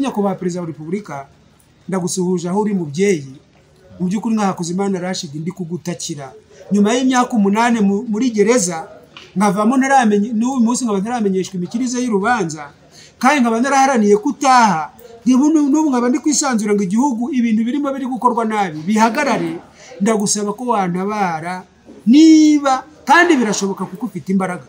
Nyakubahwa Perezida wa Repubulika ndagusuhuje aho uri mubyeyi mu by'ukuri nka Hakuzimana Rashid ndi kugutakira nyuma y'imyaka 8 muri gereza nkavamo ntaramenye n'uyu munsi nkaba ntaramenyeshwa imikirize y'urubanza kandi nkaba naraharaniye kutaha n'ubu nkaba ndi kwisanzura ngo igihugu ibintu birimo biri gukorwa nabi bihagarare. Ndagusaba ko wantabara niba kandi birashoboka kuko ufite imbaraga.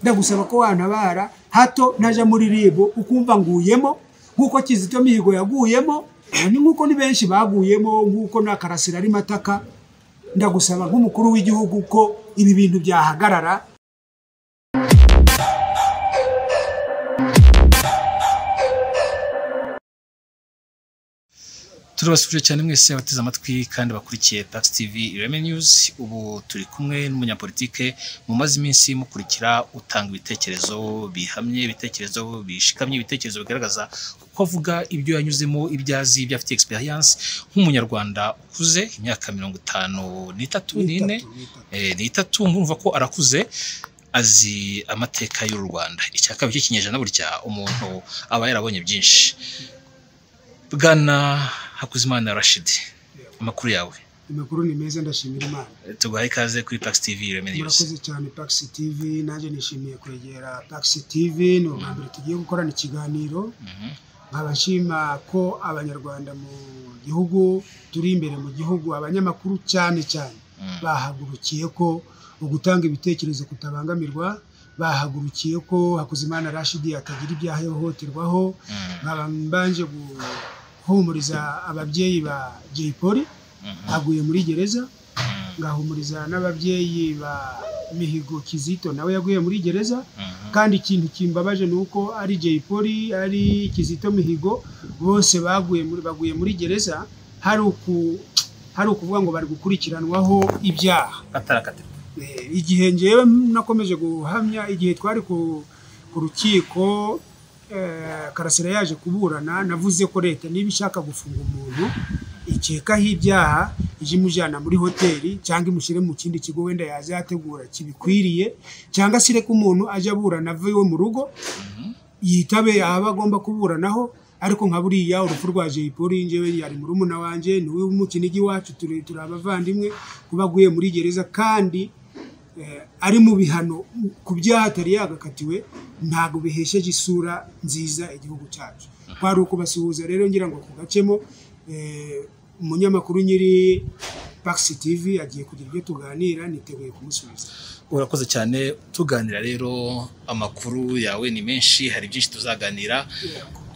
Ndagusaba ko wantabara hato naja muri ribo ukumva nguyemo nkuko Kizito Mihigo yaguyemo ni nkuko ni benshi baguyemo nkuko na Karasira ari mataka. Ndagusaba nk'umukuru w'igihugu ko ibi bintu byahagarara. Turabasubije cyane mwese abateze amatwi kandi bakurikiye Pax TV Ireme News. Ubu turi kumwe n'umunyapolitike mumaze iminsi mukurikira utanga ibitekerezo bihamye, ibitekerezo bishikamye, ibitekerezo bigaragaza kuko avuga ibyo yanyuzemo, ibyazi, ibyo afite experience nk'umunyarwanda ukuze imyaka 53 ngumva ko arakuze, azi amateka y'u Rwanda. Icyaka cy'ikinyejana burya umuntu aba yarabonye byinshi. Bwana Hakuzimana Rashid, amakuru yawe? Amakuru ni meza, ndashimira Imana. Tugaye ikaze kuri Pax TV Ireme News. Murakoze cyane Pax TV, naje nishimiye kwegera Pax TV no mbere tugiye gukorana ikiganiro. Nkabashima ko abanyarwanda mu gihugu turi imbere mu gihugu, abanyamakuru cyane bahagurukiye ko ugutanga ibitekerezo kutabangamirwa, bahagurukiye ko Hakuzimana Rashid atagira ibyaha yohoterwaho. Nkabambanje guhumuriza ababyeyi ba Jay Polly aguye muri gereza, ngahumuriza n'ababyeyi ba Mihigo Kizito nawe yaguye muri gereza. Kandi ikintu kimbabaje nuko ari Jay Polly ari Kizito Mihigo bose baguye muri gereza hari ukuvuga ngo bari gukurikiranwaho ibyaha atarakatira. Igihe njewe nakomeje guhamya, igihe twari ku rukiko Karasira yaje kuburana, navuze ko leta niba ishaka gufunga umuntu ikekaho ibyaha ije imujyana muri hoteli cyangwa imushyire mu kindi kigo wenda yazategura kibikwiriye, cyangwa sire ko umuntu aje aburana avuye mu rugo yitabe aba agomba kuburanaho. Ariko nka buriya urupfu rwa Jay Polly njewe yari murumuna wanje, niwe umukinigi wacu, turi abavandimwe, kubaguye muri gereza kandi ari mu bihano ku byaha atari yagakatiwe, ntago bihesheje isura nziza igihugu cyacu. Kwari ukubasuhuza rero ngira ngo kugacemo umunyamakuru nyiri Pax TV agiye kugira ibyo tuganira, niteguye kumusubiza. Urakoze cyane. Tuganira rero amakuru yawe ni menshi, hari byinshi tuzaganira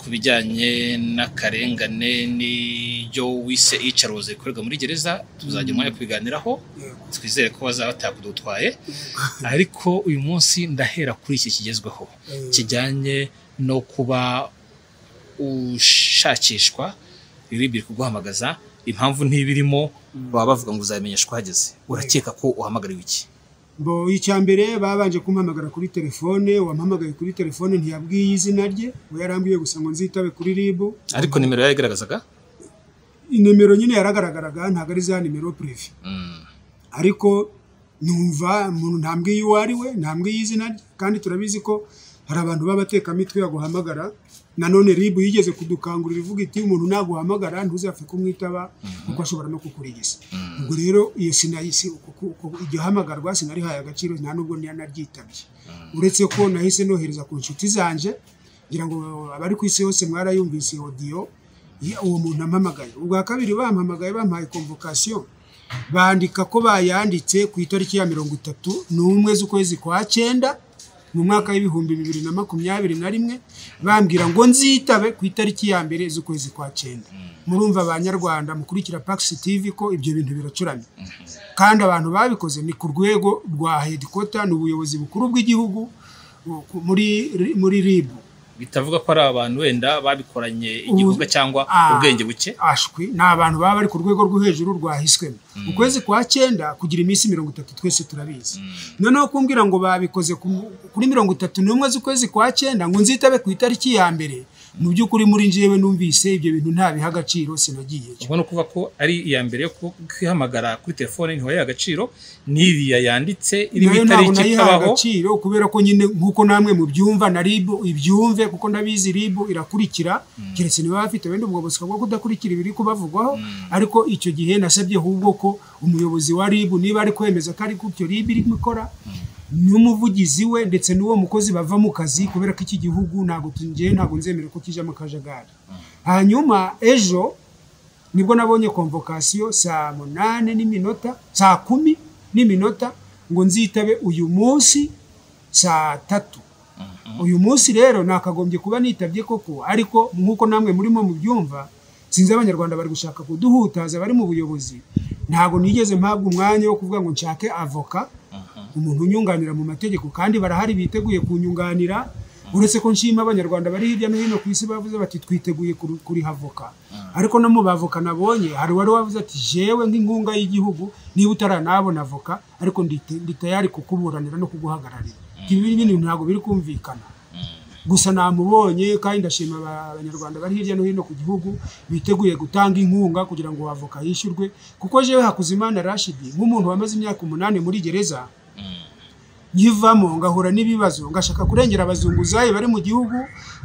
kubijyanye n'akarengane n'ibyo wise icaroze ikorerwa muri gereza. Tuzajya umwanya kubiganiraho, twizere ko bazaba batakudutwaye. Ariko uyu munsi ndahera kuri iki kigezweho kijyanye no kuba ushakishwa, biri kuguhamagaza, impamvu ntibirimo, baba bavuga ngo uzamenyeshwa hageze. Urakeka ko uhamagariwe iki? Bo icyambere babanje kumpamagara kuri telefone, wampamagaye kuri telefone ntiyabwiye izina rye, we yarambiye gusa ngo nzitabe kuri ribo. Ariko nimero yayigaragazaga? Nimero nyine yaragaragaraga, ntago ari za nimero privé. Ariko numva umuntu ntambwiye uwo ari we, ntambwiye izina rye, kandi turabizi ko hari abantu babateka mitwe yaguhamagara. Nanone ribu yigeze kudukangurira ivuga iti umuntu naguhamagara ntuzapfe kumwitaba kuko ashobora no kukurigisa. Ubwo rero iyo sinayisi iryo hamagarwa sinarihaye agaciro, nta nubwo nyanaryitabye, uretse ko nahise nohereza ku nshuti zanje, ngira ngo abari ku isi hose mwarayumvise audio uwo muntu ampamagaye. Ubwa kabiri bampamagaye bampaye convocation, bandika ko bayanditse ku itariki ya 31 z'ukwezi kwa 9 mu mwaka w'ibihumbi 2021, bambwira ngo nzitabe ku itariki ya 1 z'ukwezi kwa 9. Murumva abanyarwanda mukurikira Pax TV ko ibyo bintu biracuramye, kandi abantu babikoze ni ku rwego rwa headquarter n'ubuyobozi bukuru bw'igihugu muri ribu. Bitavuga ko ari abantu wenda babikoranye igihugu cyangwa ubwenge buke, ashwi n'abantu baba bari ku rwego rwo hejuru rwahiswemo. Ukwezi kwa 9 kugira iminsi 30 twese turabizi. Noneho kumbwira ngo babikoze kuri 31 z'ukwezi kwa 9 ngo nzitabe ku itariki ya 1, mu by'ukuri muri njyewe numvise ibyo bintu ntabiha agaciro sinagiye ubwo no kuva ko ari iya mbere yo kwihamagara kuri telefone ntiwaye agaciro n'iriya yanditse iri bitariki kabaho agaciro kubera ko nyine nkuko namwe mu byumva na RIB ibyumve kuko ndabizi RIB irakurikira keretse niba bafite wenda ubwo buswa bwo kudakurikira ibiri kubavugwaho ariko icyo gihe nasabye ahubwo ko umuyobozi wa RIB niba ari kwemeza ko ari gutyo RIB iri gukora n'umuvugizi we ndetse n'uwo mukozi bava mu kazi kubera ko iki gihugu ntabwo nzemera ko kijamo akajagari. Hanyuma ejo nibwo nabonye convocation saa 10:10 ngo nzitabe uyu munsi saa 3. Uyu munsi rero nakagombye kuba nitabye koko ariko nkuko namwe murimo mu byumva sinzi abanyarwanda bari gushaka kuduhutaza bari mu buyobozi ntago nigeze mpabwa umwanya wo kuvuga ngo nshake avoka umuntu unyunganira mu mategeko kandi barahari biteguye kunyunganira uretse ko nshima abanyarwanda bari hirya no hino ku isi bavuze bati twiteguye kuri havoka ariko no mu bavoka nabonye hari wari wavuze ati jewe nk'ingunga y'igihugu niba utaranabona avoka ariko ndi tayari kukuburanira no kuguhagararira ibi bintu ntago biri kumvikana gusa namubonye kandi ndashima abanyarwanda bari hirya no hino ku gihugu biteguye gutanga inkunga kugira ngo avoka yishyurwe kuko jewe Hakuzimana Rashid nk'umuntu wamaze imyaka 8 muri gereza yivamo ngahura n'ibibazo ngashaka kurengera abazunguzayi bari mu gihugu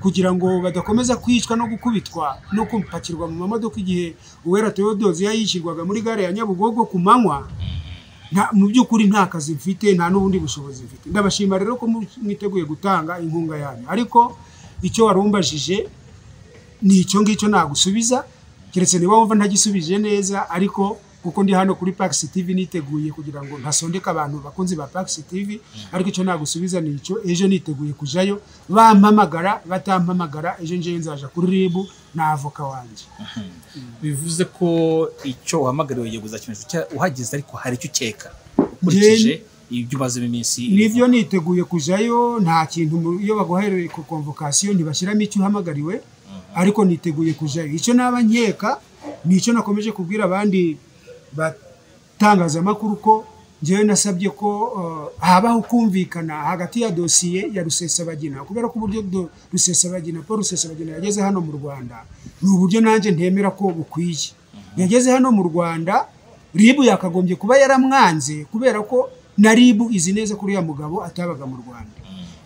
kugira ngo badakomeza kwicwa no gukubitwa no kumpakirwa mu mamodoka igihe Uwera Theodose yayishyirwaga muri gare ya Nyabugogo ku manywa mu by'ukuri nta kazi mfite nta n'ubundi bushobozi mfite ndabashima rero ko mwiteguye gutanga inkunga yanyu ariko icyo warumbajije ni icyo ngicyo nagusubiza keretse niba wumva ntagisubije neza ariko kuko ndi hano kuri Pax TV niteguye kugira ngo ntasondeka abantu bakunzi ba Pax TV ariko icyo nagusubiza ni icyo ejo niteguye kujayo bampamagara batampamagara ejo nje nzaja kuri RIB na avoka wanje bivuze ko icyo uhamagariwe yeguza kintu uhageze ariko hari icyo ukeka ukurikije ibyo umaze iminsi nivyo niteguye kujayo nta kintu iyo baguhereye ku convocation ntibashiramo icyo uhamagariwe ariko niteguye kujayo icyo naba nkeka nicyo nakomeje kubwira abandi batangaza makuru ko njewe nasabye ko habaho kumvikana hagati ya dosiye ya Rusesabagina kubera ko uburyo Rusesabagina Paul Rusesabagina yageze hano mu Rwanda ni uburyo nanje ntemera ko bukwiye yageze hano mu Rwanda RIB yakagombye kuba yaramwanze kubera ko na RIB izi neza kuri ya mugabo atabaga mu Rwanda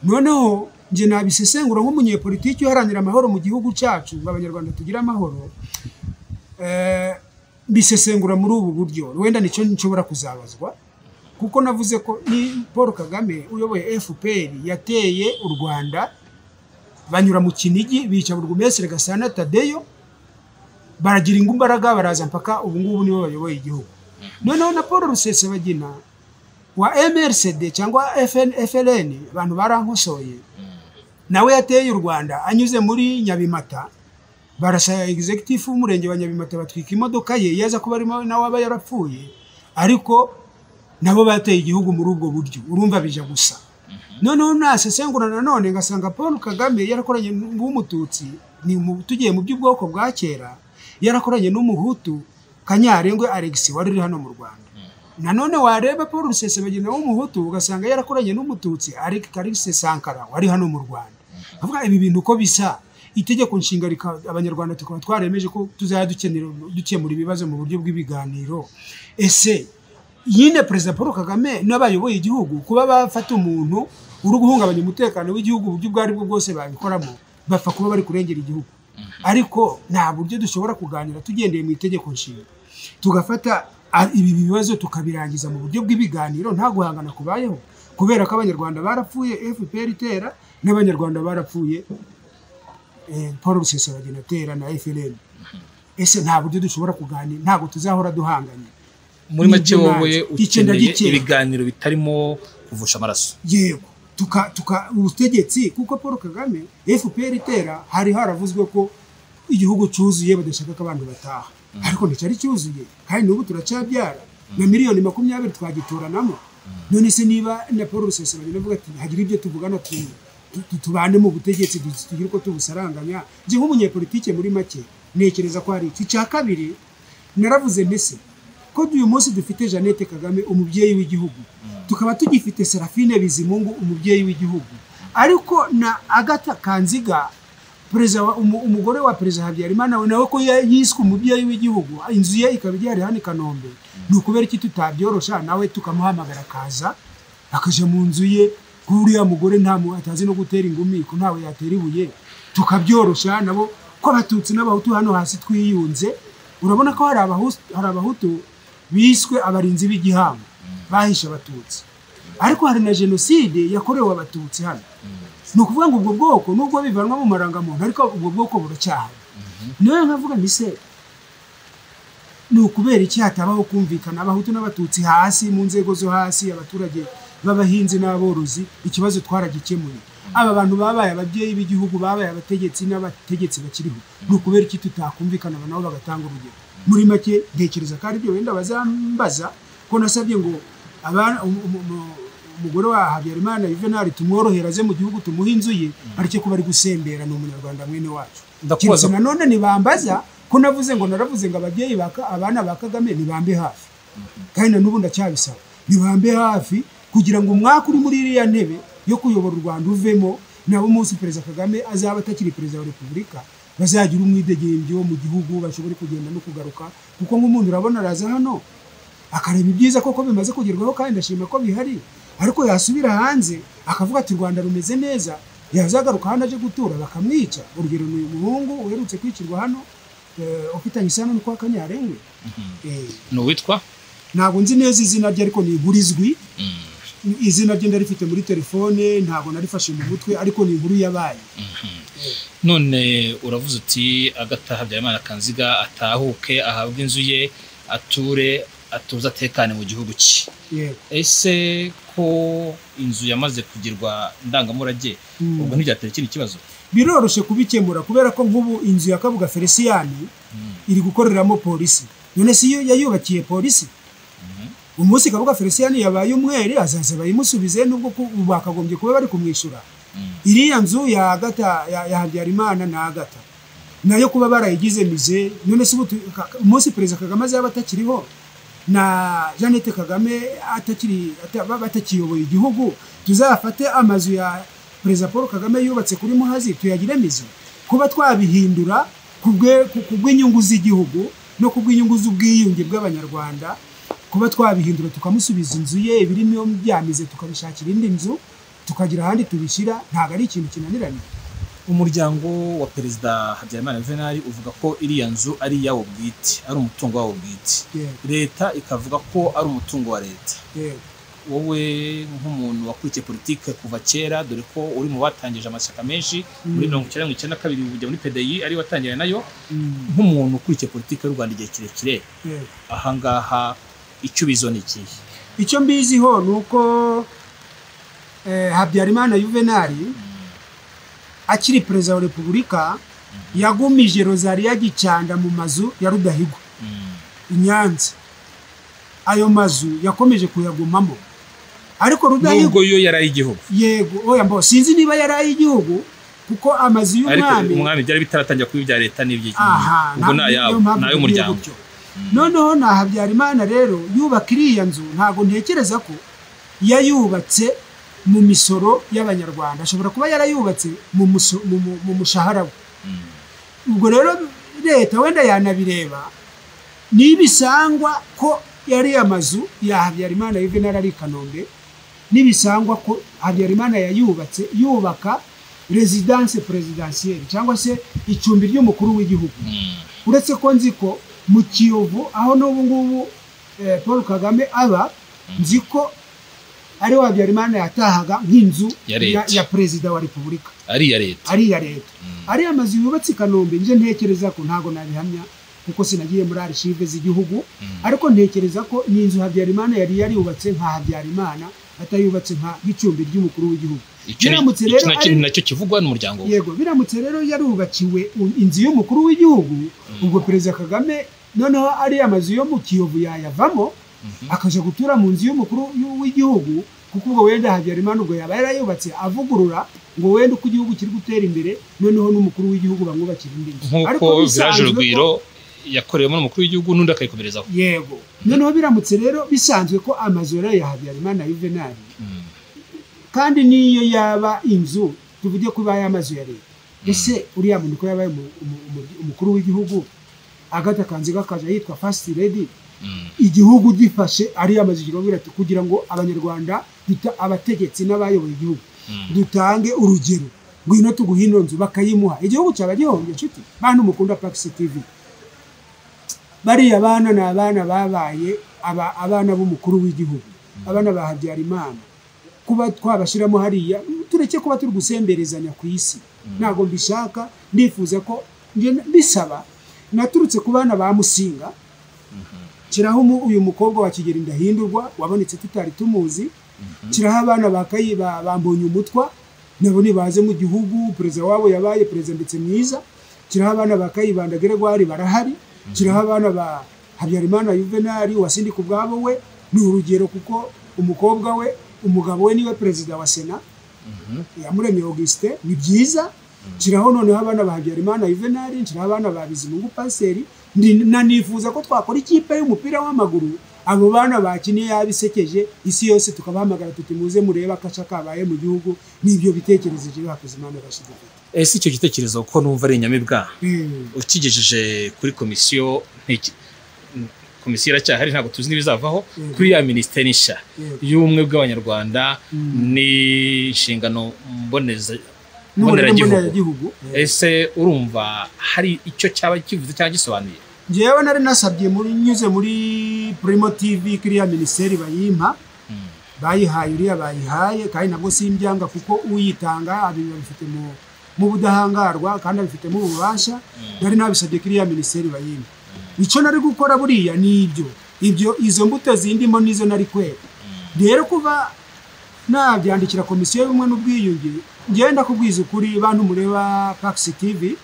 noneho nje nabisesengura nk'umunyepolitiki uharanira amahoro mu gihugu cyacu ngo abanyarwanda tugira amahoro bisesengura muri ubu buryo wenda nicyo nshobora kuzabazwa kuko navuze ko ni Paul Kagame uyoboye FPR yateye u Rwanda banyura mu Kinigi bica Burugumestre Gasana Tadeyo baragira imbaraga baraza mpaka ubu ngubu nibo bayoboye igihugu noneho na Paul Rusesabagina wa MRCD cyangwa FLN abantu barankosoye nawe yateye u Rwanda anyuze muri Nyabimata barasaya executive w'umurenge wa Nyabimata batwika imodoka ye yaza kuba arimo nawe aba yarapfuye ariko nabo bateye igihugu muri ubwo buryo urumva bija gusa noneho nasesengura nanone ngasanga Paul Kagame yarakoranye n'umututsi ni tugiye mu by'ubwoko bwa kera yarakoranye n'umuhutu Kanyarengwe Alex wari hano mu Rwanda nanone wareba Paul Rusesabagina w'umuhutu ugasanga yarakoranye n'umututsi Kalise Sankara wari hano mu Rwanda avuga ibi bintu ko bisa itegeko nshinga abanyarwanda tukaba twaremeje ko tuzaya dukemura ibibazo mu buryo bw'ibiganiro ese yine President Paul Kagame n'abayoboye igihugu kuba bafata umuntu uri guhungabanya umutekano w'igihugu uburyo bwari bwo bwose babikoramo bapfa kuba bari kurengera igihugu ariko nta buryo dushobora kuganira tugendeye mu itegeko nshinga tugafata ibi bibazo tukabirangiza mu buryo bw'ibiganiro nta guhangana kubayeho kubera ko abanyarwanda barapfuye FPR itera n'abanyarwanda barapfuye Paul Rusesabagina atera na FLN ese nta buryo dushobora kuganira ntago tuzahora duhanganye muri make wowe ukeneye ibiganiro bitarimo kuvusha amaraso yego tuka ubutegetsi kuko Paul Kagame FPR itera hari haravuzwe ko igihugu cyuzuye badashaka ko abantu bataha ariko nticari cyuzuye kandi n'ubu turacyabyara na miliyoni 20 twagitoranamo none se niba na Paul Rusesabagina avuga ati hagira ibyo tuvugana tubane mu butegetsi tugira ko tubusaranganya je nk'umunyepolitike muri make nekereza ko hari iki cya kabiri naravuze mbese ko uyu munsi dufite Jeannette Kagame umubyeyi w'igihugu tukaba tugifite Serafine Bizimungu umubyeyi w'igihugu ariko na Agatha Kanziga umugore wa perezida Habyarimana nawe ko yiswe umubyeyi w'igihugu, inzu ye ikaba igihari hano i Kanombe, ni ukubera iki tutabyorosha nawe tukamuhamagara akaza akaje mu nzu ye, kuriya mugore atazi no gutera ingumi ko ntawe yatera ibuye, tukabyorosha nabo ko abatutsi n'abahutu hano hasi twiyunze. Urabona ko hari abahutu biswe abarinzi b'igihango bahisha abatutsi, ariko hari na jenoside yakorewe abatutsi hano. Ni ukuvuga ngo ubwo bwoko nubwo bivanwa mu marangamuntu, ariko ubwo bwoko buracyahari. Niyo nkavuga nti se ni ukubera iki hatabaho kumvikana abahutu n'abatutsi hasi mu nzego zo hasi, abaturage b'abahinzi n'aborozi, ikibazo twaragikemuye. Aba bantu babaye ababyeyi b'igihugu, babaye abategetsi n'abategetsi bakiriho, ni ukubera iki tutakumvikana nabo bagatanga urugero. Muri make ntekereza ko ari byo wenda bazambaza ko nasabye ngo umugore wa Habyarimana Juvenal tumworohera aze mu gihugu tumuha inzu ye, ariko ko bari gusembera ni umunyarwanda mwene wacu. Ndakubaza nanone nibambaza ko navuze ngo naravuze ngo ababyeyi abana ba Kagame nibambe hafi, kandi n'ubu ndacyabisaba nibambe hafi kugira ngo umwaka uri muri iriya ntebe yo kuyobora u Rwanda uvemo, nabo umunsi perezida Kagame azaba atakiri perezida wa Repubulika bazagira umwidegembyo mu gihugu, bashobore kugenda no kugaruka. Kuko nk'umuntu urabona araza hano akareba ibyiza koko bimaze kugerwaho, kandi ndashima ko bihari, ariko yasubira hanze akavuga ati Rwanda rumeze neza, yazagaruka hano aje gutura bakamwica. Urugero ni umuhungu uherutse kwicirwa hano ufitanye isano n'ukwa Kanyarengwe. No witwa ntabwo nzi neza izina rye, ariko ni inkuru izwi. Izina rye ndarifite muri telefone, ntabwo narifashe mu mutwe, ariko ni inkuru yabaye. None uravuze uti Agatha Habyarimana Kanziga atahuke, ahabwe inzu ye, atuza atekane mu gihugu cye. Ese ko inzu yamaze kugirwa ndangamurage, ubwo ntibyatera ikindi kibazo? Biroroshe kubikemura, kubera ko nk'ubu inzu ya Kabuga Feliciyani iri gukoreramo polisi. None si yo yayubakiye polisi? Umunsi Kabuga Feliciyani yabaye umwere, azaza bayimusubize, nubwo bakagombye kuba bari kumwishyura. Iriya nzu ya Agatha ya Habyarimana na Agatha nayo kuba barayigize mize. None se umunsi perezida Kagame azaba atakiriho na Jeannette Kagame batakiyoboye igihugu, tuzafate amazu ya perezida Paul Kagame yubatse kuri Muhazi tuyagire mize? Kuba twabihindura kubw'inyungu z'igihugu no kubw'inyungu z'ubwiyunge bw'abanyarwanda, kuba twabihindura tukamusubiza inzu ye, ibirimo byamize tukabishakira indi nzu tukagira ahandi tubishyira, ntabwo ari ikintu kinaniranye. Umuryango wa perezida Habyarimana Juvenal uvuga ko iriya nzu ari iyawo bwite, ari umutungo wawo bwite. Leta ikavuga ko ari umutungo wa leta. Wowe nk'umuntu wakurikiye politike kuva kera, dore ko uri mu batangije amashyaka menshi muri 1992 ujya muri PDI ari watangiranye nayo, nk'umuntu ukurikiye politike y'u Rwanda igihe kirekire, ahangaha icyo bizona iki? Icyo mbiziho nuko Habyarimana Juvenal akiri perezida wa Repubulika yagumije Rosalia Gicanda mu mazu ya Rudahigwa i Nyanza. Ayo mazu yakomeje kuyagumamo, ariko Rudahigwa nubwo yo yaraye igihugu. Yego, oya mbo sinzi niba yaraye igihugu, kuko amazu umwami byari bitaratangira kuba ibya leta n'iby'igihugu, ubwo nayo umuryango. Noneho na Habyarimana rero yubaka iriya nzu, ntago ntekereza ko yayubatse mu misoro y'abanyarwanda, ashobora kuba yarayubatse mu mushahara we. Ubwo rero leta wenda yanabireba nibisangwa ko yari amazu ya Habyarimana Juvenal ari Kanombe, nibisangwa ko Habyarimana yubaka residence presidentielle cyangwa se icumbi ry'umukuru w'igihugu. Uretse ko nzi ko mu Kiyovu aho n'ubu ngubu Paul Kagame aba, nzi ko ari Habyarimana yatahaga nk'inzu ya perezida wa Repubulika, ari ya leta. Ari amazu yubatse i Kanombe, nje ntekereza ko ntago nabihamya kuko sinagiye muri archive z'igihugu, ariko ntekereza ko ni inzu Habyarimana yari yubatse nka Habyarimana, atayubatse nka gicumbi ry'umukuru w'igihugu. Biramutse rero nacyo kivugwa n'umuryango. Yego, biramutse rero yarubakiwe inzu y'umukuru w'igihugu, ubwo perezida Kagame noneho ari amazu yo mu Kiyovu yayavamo akaje gutura mu nzu y'umukuru w'igihugu, kuko ubwo wenda Habyarimana ubwo yaba yarayubatse avugurura ngo wenda uko igihugu kiri gutera imbere, noneho n'umukuru w'igihugu bamwubakira indi nzu. Ariko Village Rugwiro yakoreyemo n'umukuru w'igihugu n'undi akayikomereza. Yego, noneho biramutse rero bisanzwe ko amazu ya Habyarimana Juvenal kandi niyo yaba inzu tuvuge ko ibaye amazu ya leta, ese uriya muntu ko yabaye umukuru w'igihugu Agatha Kanziga akaja yitwa first lady igihugu gifashe ari amazigiro ngira ati kugira ngo abanyarwanda abategetsi n'abayoboye igihugu dutange urugero ngwino tuguhino nzu bakayimuha igihugu cyaba gihonge nshuti bantu mukunda Pax TV bari abana n'abana babaye abana b'umukuru w'igihugu abana ba Habyarimana kuba twabashiramo hariya tureke kuba turi gusemberezanya ku isi nago mbishaka ndifuza ko bisaba naturutse ku bana ba Musinga kiraho uyu mukobwa wa Kigeli Ndahindurwa wabonetse tutari tumuzi kiraho abana bakayi bambonye umutwa nabo nibaze mu gihugu perezida wabo yabaye perezida ndetse mwiza kiraho abana bakayi Bandagregwari barahari kiraho abana ba Habyarimana Juvenal wasindi ku bwabo we ni urugero kuko umukobwa we umugabo we niwe perezida wa Sena Iyamuremye Auguste ni byiza kiraho noneho abana ba Habyarimana Juvenal kiraho abana ba Bizimungu Paseri nifuza ko twakora ikipe y'umupira w'amaguru abo bana bakiniye yabisekeje isi yose tukabahamagara tuti muze mureba akaca kabaye mu gihugu nibyo bitekerezeje Hakuzimana Rashid. Ese icyo gitekerezo ko numva ari inyamibwa ukigejeje kuri komisiyo iracyahari ntabwo tuzi n'ibizavaho kuri ya ministeri nshya y'ubumwe bw'abanyarwanda n'inshingano mboneragihugu. Ese urumva hari icyo cyaba kivuze cyangwa gisobanuye? Njewe nari nasabye nyuze muri Primo TV kiriya ministeri bayimpa bayihaye uriya bayihaye kandi nabwo simbyanga kuko uyitanga abintu bifite mu budahangarwa kandi abifitemo ububasha nari nabisabye kiriya ministeri bayimpa icyo nari gukora buriya ni ibyo izo mbuto zindimo nizo nari kwera rero kuva nabyandikira komisiyo y'ubumwe n'ubwiyunge ngenda kubwiza ukuri bantu mureba Pax TV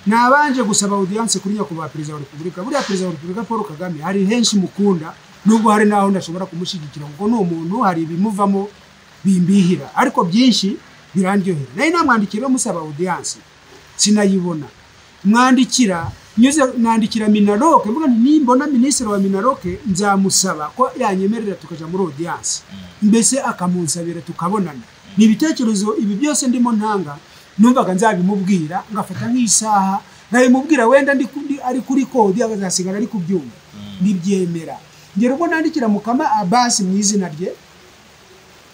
nabanje gusaba audience kuri nyakubahwa perezida wa Repubulika buriya perezida wa Repubulika Paul Kagame hari henshi mukunda nubwo hari naho ndashobora kumushigikira kuko no umuntu hari ibimuvamo bimbihira ariko byinshi birandyohera nayo namwandikira musaba audience sinayibona mwandikira nandikira Minaroke mvuga nimbona ministre wa Minaroke nzamusaba ko yanyemerera tukaja muri audience mbese akamunsabira tukabonana nibitekerezo ibi byose ndimo ntanga numvaga nzabimubwira ngafata nk'isaha nkayimubwira wenda ari kuri kodi agasigara ari kubyumva nibyemera ngero ubwo nandikira Mukama Abbas mu izina rye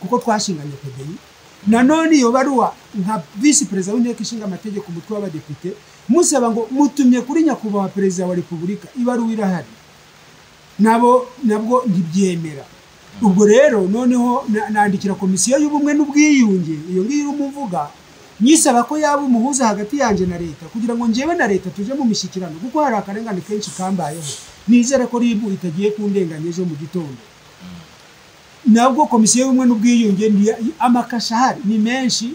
kuko twashinganye PDI nanone iyo baruwa nka vice president w'inteko ishinga amategeko umutwe w'abadepite musaba ngo mutumye kuri nyakubahwa perezida wa Repubulika ibaruwa irahari nabwo ntibyemera ubwo rero noneho nandikira komisiyo y'ubumwe n'ubwiyunge iyo ngiyo umuvuga nyisaba ko yaba umuhuza hagati yanje na leta kugira ngo njewe na leta tuje mu mishyikirano kuko hari akarengane kenshi kambayeho nizere ko ribu itagiye kundenganya ejo mu gitondo nabwo komisiyo y'ubumwe n'ubwiyunge amakasha hari ni menshi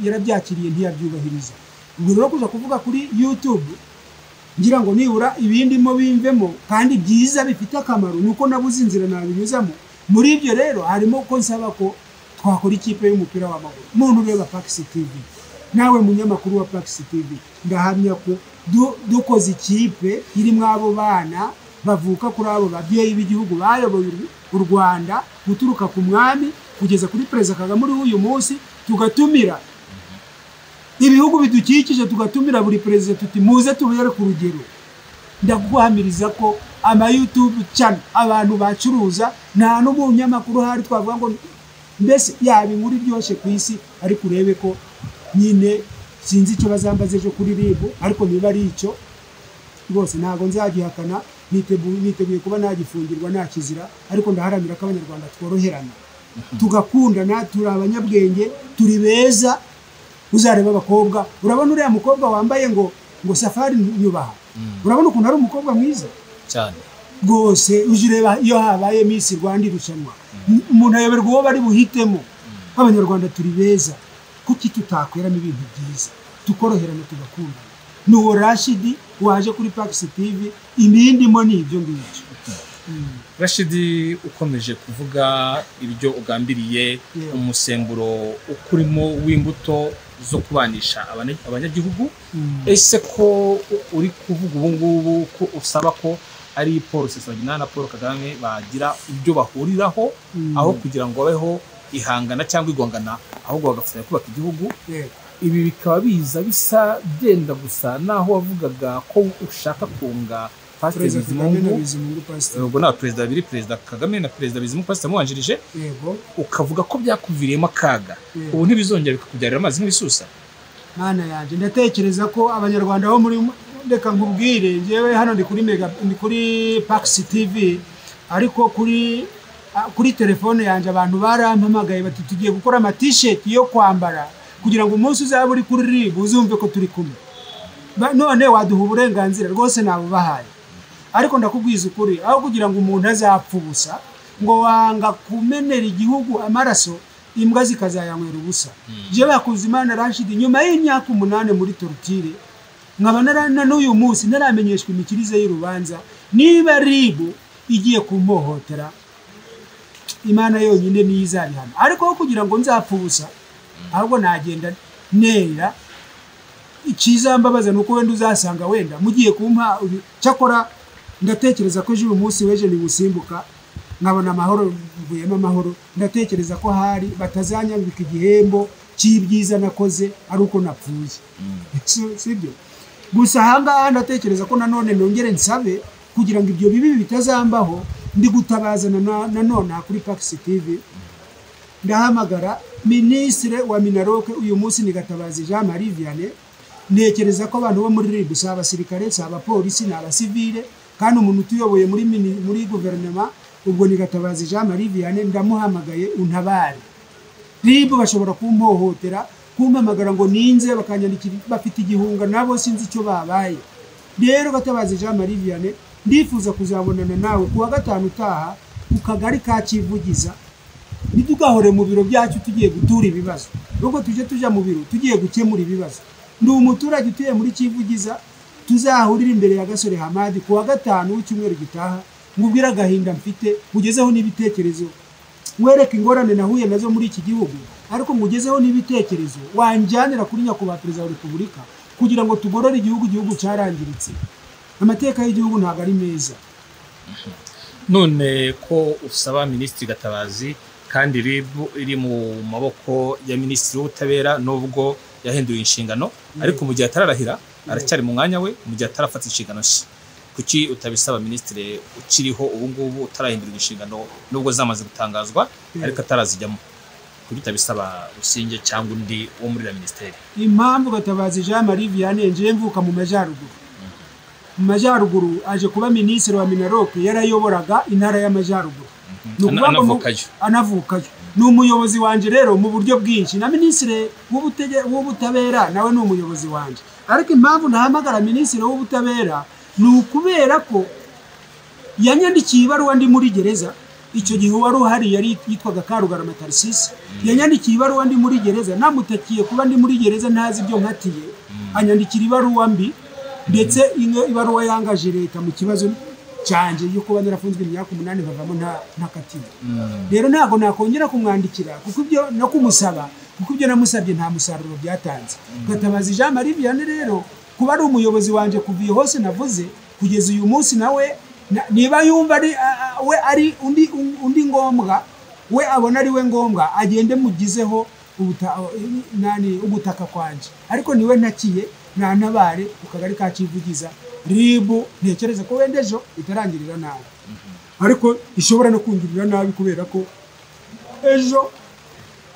yarabyakiriye ntiyabyubahiriza ubwo rero kuja kuvuga kuri YouTube ngira ngo nibura ibindi mo bimvemo kandi byiza bifite akamaro nuko nabuze inzira nabinyuzamo muri ibyo rero harimo ko nsaba ko twakora ikipe y'umupira w'amaguru muntu ureba Pax TV nawe munyamakuru wa Pax TV ndahamya ko dukoze ikipe irimo abo bana bavuka kuri abo babyeyi b'igihugu bayoboye u Rwanda guturuka ku mwami kugeza kuri perezida Kagame muri uyu munsi tugatumira ibihugu bidukikije tugatumira buri perezida tuti muze tubere ku rugero ndaguhamiriza ko ama YouTube channel abantu bacuruza nta n'umunyamakuru hari twavuga ngo mbese yaba inkuru byoshe ku isi ariko urebe ko nyine sinzi icyo bazambaze ejo kuri ribu ariko niba ari icyo rwose ntago nzagihakana niteguye kuba nagifungirwa nakizira ariko ndaharanira ko abanyarwanda tworoherana tugakundana turi abanyabwenge turi beza uzareba abakobwa urabona uriya mukobwa wambaye ngo Safari nyubaha urabona ukuntu ari umukobwa mwiza cyane rwose ujireba iyo habaye Miss Rwanda irushanwa umuntu ayoberwa uwo bari buhitemo abanyarwanda turi beza kuki tutakweramo ibintu byiza tukoroherana tugakundana n'uwo Rashid waje kuri Pax TV ibindi mo ni ibyo ngibyo Rashid ukomeje kuvuga ibyo ugambiriye umusemburo ukurimo w'imbuto zo kubanisha abanyagihugu ese ko uri kuvuga ubu ngubu ko usaba ko ari Paul Rusesabagina na Paul Kagame bagira ibyo bahuriraho aho kugira ngo babeho ihangana cyangwa igongana ahubwo bagafanya kubaka igihugu ibi bikaba biza bisa byenda gusa naho wavugaga ko ushaka kunga Pastor Bizimungu ubwo na perezida babiri, perezida Kagame na perezida Bizimungu Pastor muwanjirije, yego ukavuga ko byakuviriyemo akaga, ubu ntibizongera bikakubyarira amazi nk'ibisusa. Mana yanjye ndatekereza ko abanyarwanda bo muri reka nkubwire njyewe hano ndi kuri Pax TV, ariko kuri telefone yanjye abantu barampamagaye bati tugiye gukora ama t-shirt yo kwambara kugira ngo umunsi uzaba uri kuri RIB uzumve ko turi kumwe. None waduha uburenganzira rwose nabo bahaye, ariko ndakubwiza ukuri aho kugira ngo umuntu azapfa ubusa ngo wanga kumenera igihugu amaraso imbwa zikazayanywera ubusa. Je Bakuzimana Rashid nyuma y'imyaka 8 muri torture nkaba narana n'uyu munsi naramenyeshwa imikirize y'urubanza niba RIB igiye kumpohotera Imana yonyine nizabihana, ariko kugira ngo nzapfa ubusa ahubwo nagenda nera ikizambabaza nuko wenda uzasanga wenda mugiye kumpa cyakora. Ndatekereza ko ejo uyu munsi weje ni gusimbuka nkabona amahoro mvuyemo amahoro, ndatekereza ko hari batazanyambika igihembo cy'ibyiza nakoze ari uko napfuye. Sibyo gusa ahangaha ndatekereza ko nanone nongere nsabe kugira ngo ibyo bibi bitazambaho, ndi gutabazana nanone kuri Pax TV. Ndahamagara Ministre wa Minaroke uyu munsi ni Gatabazi Jean Marie Vianney. Ntekereza ko abantu bo muri RIB si abasirikare, si abapolisi, ni abasivile, kandi umuntu tuyoboye muri guverinoma ubwo ni Gatabazi Jean Marie Vianney. Ndamuhamagaye untabare. RIB bashobora kumpohotera, kumpamagara ngo ninze bakanyandikira bafite igihunga nabo sinzi icyo babaye. Rero Gatabazi Jean Marie Vianney ndifuza kuzabonana nawe kuwa gatanu utaha ku kagari ka Kivugiza, nitugahore mu biro byacu tugiye gutura ibibazo, ubwo tuje tuja mu biro tugiye gukemura ibibazo. Ndi umuturage utuye muri Kivugiza, tuzahurira imbere ya Gasore Hamadi kuwa gatanu w'icyumweru gitaha, ngubwira agahinda mfite, ugezeho n'ibitekerezo, wereka ingorane nahuye nazo muri iki gihugu, ariko ngugezeho n'ibitekerezo wanjyanira kuri nyakubahwa perezida wa Repubulika kugira ngo tugorore igihugu cyarangiritse. Amateka y'igihugu ntabwo ari meza. None ko usaba Minisitiri Gatabazi kandi RIB iri mu maboko ya Minisitiri w'Ubutabera nubwo yahinduye inshingano, ariko mu gihe atararahira aracyari mu mwanya we, mu gihe atarafata inshingano she, kuki utabisaba Minisitiri ukiriho ubu ngubu utarahindura inshingano nubwo zamaze gutangazwa ariko atarazijyamo, kuki utabisaba Rusinge cyangwa undi wo muri la ministeri? Impamvu Gatabazi Jean Marie Vianney nje mvuka mu Majyaruguru. Mu Majyaruguru aje kuba Ministre wa Minaroke, yarayoboraga intara y'Amajyaruguru. Anavukayo. Ni umuyobozi wanje rero mu buryo bwinshi, na Ministre w'Ubutabera nawe ni umuyobozi wanje. Ariko impamvu nahamagara Ministre w'Ubutabera ni ukubera ko yanyandikiye ibaruwa ndi muri gereza. Icyo gihe wari uhari yari yitwaga Karugarama Tarsisi. Yanyandikiye ibaruwa ndi muri gereza, namutakiye kuba ndi muri gereza ntazi ibyo nkatiye, anyandikira ibaruwa mbi, ndetse ibaruwa yangaje leta mu kibazo cyanje yo kuba narafunzwe imyaka 8 bavamo ntakatiwe. Rero ntago nakongera kumwandikira kuko ibyo no kumusaba, kuko ibyo namusabye nta musaruro byatanze. Gatabazi Jean Marie Vianney rero kuba ari umuyobozi wanje kuviye hose navuze kugeza uyu munsi, nawe niba yumva ari undi ngombwa, we abona ari we ngombwa, agende mugizeho ubutaka kwanje, ariko niwe ntakiye nantabare ku kagari ka Kivugiza. RIB ntekereza ko wendejo itarangirira nabi, ariko ishobora no kungirira nabi kubera ko ejo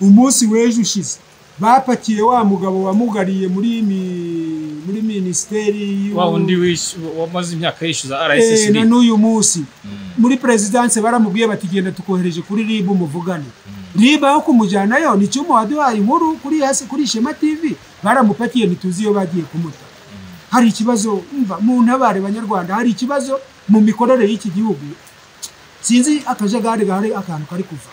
umunsi weje ushize bapakiye wa mugabo wamugariye muri ministeri wa undi wamaze imyaka yishyuza RSSB. Na n'uyu munsi muri presidence baramubwiye bati genda tukohereje kuri RIB muvugane. RIB aho kumujyanayo ni cyo muhaduhaye inkuru kuri Shema TV, baramupakiye ntituzi iyo bagiye kumuta. Hari ikibazo mu ntabare banyarwanda, hari ikibazo mu mikorere y'iki gihugu, sinzi akajagari gahari akantu kari kuva.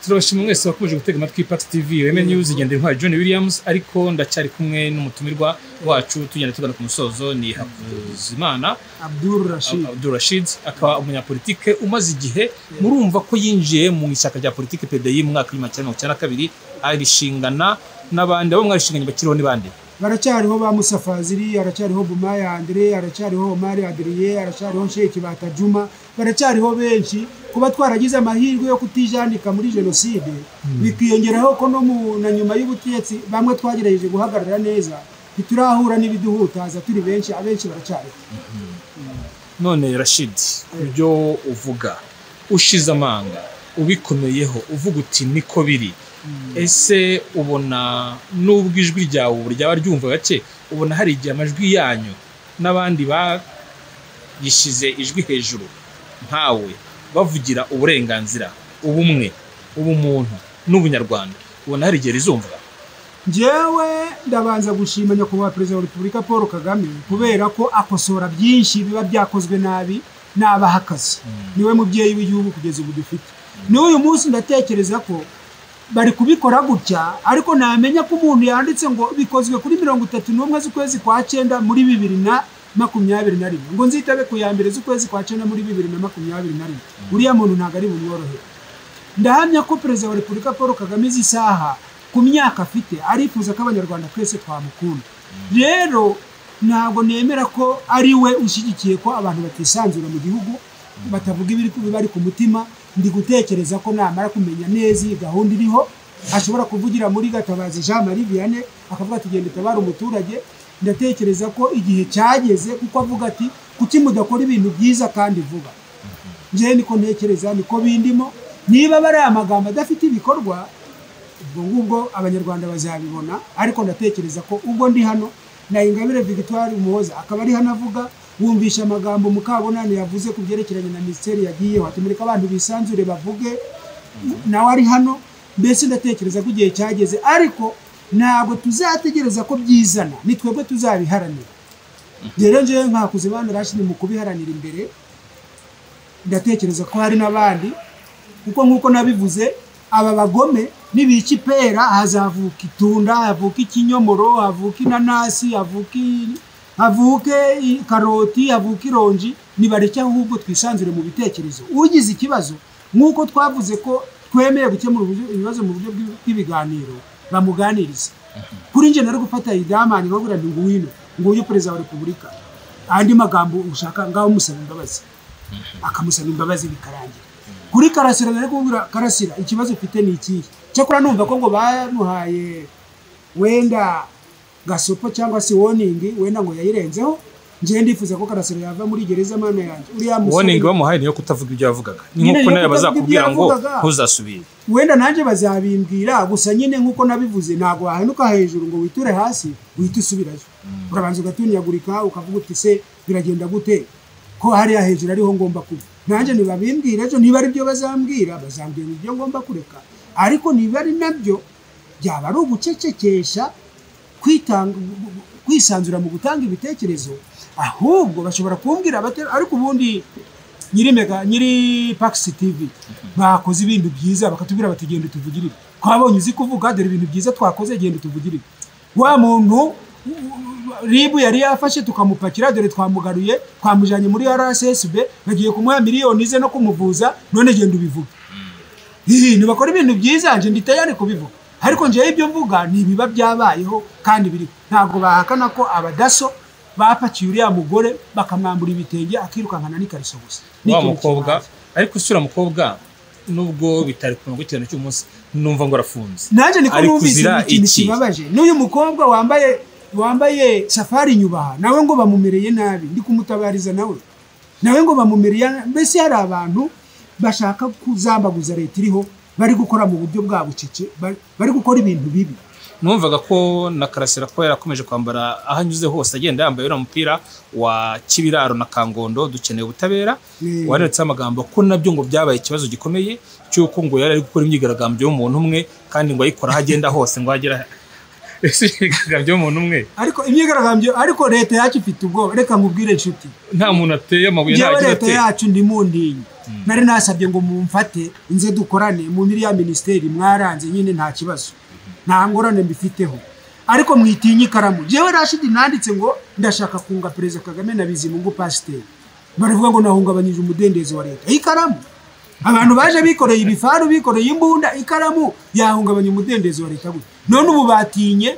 Turashimwe mwese wakomeje gutega amatwi Pax TV Women News, igende ntwa John Williams, ariko ndacyari kumwe n'umutumirwa wacu tugenda tugana ku musozo, ni Hakuzimana Abdul Rashid, akaba umunyapolitike umaze igihe. Murumva ko yinjiye mu ishyaka rya politike PDI mu mwaka wa 1992, arishingana n'abandi abo mwarishinganye bakiriho n'ibandi. baracyariho ba Musa Fazili, aracyariho Bumaya Andre, aracyariho Omar Adrien, aracyariho Sheikh Batajuma, baracyariho benshi. Kuba twaragize amahirwe yo kutijandika muri jenoside bikiyongeraho ko no na nyuma y'ubutetsi bamwe twagerageje guhagarara neza, ntiturahura n'ibiduhutaza turi benshi, abenshi baracyariho. None Rashid, ibyo uvuga ushize amanga ubikomeyeho uvuga uti niko biri, ese ubona nubwo ijwi ryawe ryaba ryumva gake, ubona hari igihe amajwi yanyu n'abandi bayishize ijwi hejuru nkawe bavugira uburenganzira, ubumwe, ubumuntu n'ubunyarwanda, ubona hari igihe rizumva? Njyewe ndabanza gushima nyakubahwa Perezida wa Repubulika Paul Kagame kubera ko akosora byinshi biba byakozwe nabi n'abahakazi. Niwe mubyeyi w'igihugu kugeza ubu dufite. N'uyu munsi ndatekereza ko bari kubikora gutya, ariko namenya ko umuntu yanditse ngo bikozwe kuri 31 z'ukwezi kwa 9 muri 2021 ngo nzitabe ku ya mbere z'ukwezi kwa 9 muri 2021. Uriya muntu ntago ari bunyorohe. Ndahamya ko Perezida wa Repubulika Paul Kagame izisaha ku myaka afite arifuza ko abanyarwanda twese twamukunda. Rero ntabwo nemera ko ari we ushyigikiye ko abantu batisanzura mu gihugu, batavuga ibiri bari ku mutima. Ndi gutekereza ko namara kumenya neza iyi gahunda iriho, ashobora kuvugira muri Gatabazi Jean Marie Vianney akavuga ati genda tabara umuturage. Ndatekereza ko igihe cyageze kuko avuga ati kuki mudakora ibintu byiza kandi vuba. Nje niko ntekereza, niko bindimo. Niba bari amagambo adafite ibikorwa, ubwo ngubwo abanyarwanda bazabibona. Ariko ndatekereza ko ubwo ndi hano na Ingabire Victoire Umuhoza akaba ari hano avuga, wumvisha amagambo Mukabunani yavuze ku byerekeranye na ministeri yagiye watumurika abantu bisanzure bavuge, nawe ari hano. Mbese ndatekereza ko igihe cyageze, ariko ntabwo tuzategereza ko byizana, ni twebwe tuzabiharanira. Rero nje nkakuze bana Rashid mu kubiharanira imbere, ndatekereza ko hari nabandi, kuko nkuko nabivuze aba bagome nibiki pera hazavuka itunda, havuka ikinyomoro, havuka inanasi, havuke karoti, havuka ironji. Nibareke ahubwo twisanzure mu bitekerezo. Ugize ikibazo nkuko twavuze ko twemeye gukemura ibibazo mu buryo bw'ibiganiro, bamuganiriza. Kuri nje nari gufata idamani ngabura ndinguwino ngo uyu Perezida wa Repubulika andi magambo ushaka ngaho musaba imbabazi, akamusaba imbabazi bikarangira. Kuri Karasira nari kubwira Karasira ikibazo ufite ni iki, cyakora numva ko ngo bamuhaye wenda gasopo cyangwa se warning, wenda ngo yayirenzeho. Nje ndifuza ko Karasira yava muri gereza mana yanjye. Uriya musore warning bamuhaye niyo kutavuga ibyo yavugaga, ni nkuko naye bazakubwira ngo ntuzasubire. Wenda nanje bazabimbwira, gusa nyine nkuko nabivuze ntago wahanuka hejuru ngo witure hasi uhita usubirayo. Urabanza ugatunyagurika ukavuga uti se biragenda gute ko hari hejuru ariho ngomba kuba. Nanje nibabimbwira ejo, niba ari byo bazambwira ibyo ngomba kureka, ariko niba ari nabyo byaba ari ugucecekesha, kwisanzura mu gutanga ibitekerezo. Ahubwo bashobora kumbwira ariko ubundi nyiri Pax TV bakoze ibintu byiza bakatubwira bati genda tuvugirire. Twabonye uzi kuvuga dore ibintu byiza twakoze, genda tuvugirire. Wa muntu ribu yari yafashe tukamupakira, dore twamugaruye twamujanye muri RSSB, bagiye kumuha miliyoni ze no kumuvuza, none genda ubivuga. Nibakora ibintu byiza nje nditayane kubivuga, ariko nje ibyo mvuga ni biba byabayeho kandi biri. Ntabwo bahakana ko abadaso bapakiye uriya mugore bakamwambura ibitenge akirukankana n'ikariso gusa. Wa mukobwa ariko usura mukobwa nubwo bitari ku ngukirana cy'umunsi numva ngo arafunze. Nanje niko numvise ikintu kibabaje. N'uyu mukobwa wambaye Safari Nyubaha nawe ngo bamumereye nabi, ndi kumutabariza nawe ngo bamumereye. Mbese hari abantu bashaka kuzambaguza leta iriho, bari gukora mu buryo bwa bucece, bari gukora ibintu bibi. Numvaga ko na Karasira ko yarakomeje kwambara ahanyuze hose agenda yambaye uriya mupira wa Kibiraro na Kangondo dukeneye ubutabera, waretse amagambo ko nabyo ngo byabaye ikibazo gikomeye cyuko ngo yari ari gukora imyigaragambyo y'umuntu umwe kandi ngo ayikora hagenda hose ngo agera imyigaragambyo y'umuntu umwe. Ariko imyigaragambyo, ariko leta yacu ifite ubwo, reka nkubwire inshuti, nta muntu ateye amabuye ntagira leta yacu ndi mundinyi. Nari nasabye ngo mumfate inze dukorane mu miriya ministeri, mwaranze nyine nta kibazo, nta ngorane mbifiteho, ariko mwitinyi karamu. Jewe Rashid nanditse ngo ndashaka kunga Perezida Kagame na Bizimungu Pasteur, baravuga ngo nahungabanyije umudendezo wa leta. Ikaramu abantu baje bikoreye ibifaru, bikoreye imbunda, ikaramu yahungabanya umudendezo wa leta gute? None ubu batinye